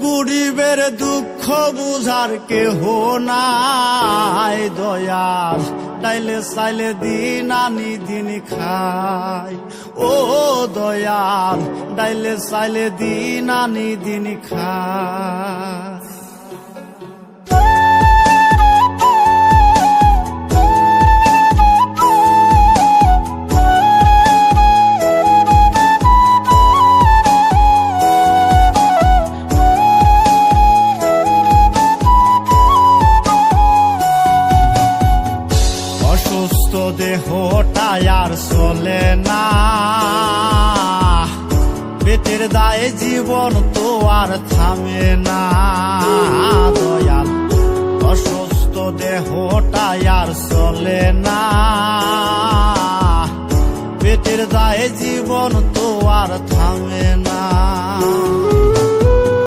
গরিবের দুঃখ বুঝার কেহ নাই দয়াল, ডাইলে চাইলে দিন আনি দিন খাই। ও দয়াল, ডাইলে চাইলে দিন আনি দিন খাই। অসুস্থ দেহটাই আর চলে না, পেটের দায়ে জীবন তো আর থামে না দয়াল। অসুস্থ দেহটাই আর চলে না, পেটের দায়ে জীবন তো আর থামে না।